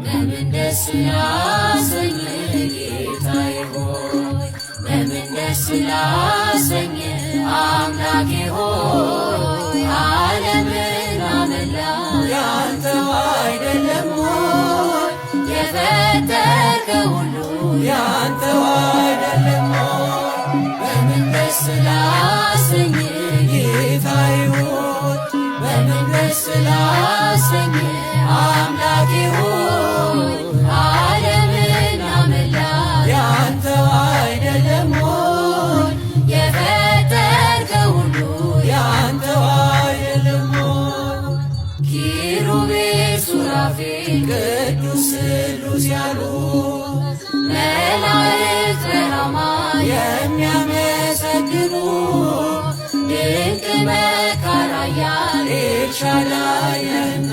ለምን ደስ ላሰኝ ጌታዬ ሆይ ለምን ደስ ላሰኝ አምላኬ ሆይ ዓለምን አመላ ያንተው አይደለም ሆይ የፈጠርከው ሁሉ ያንተው አይደለም ሆይ ለምን ደስ ላሰኝ ጌታዬ ሆይ ለምን ደስ ላሰኝ አምላኬ ሆይ ዓለምን አመላ ያንተው አይደለም ሆይ የፈጠርከው ሁሉ ያንተው አይደለም ሆይ ኪሩቤል ሱራፌል ቅዱስ ስሉስ ያሉ መላእክት በራማ የሚያመሰግኑ ድንቅ መካር ኃያል ኤልሻዳይ ነህና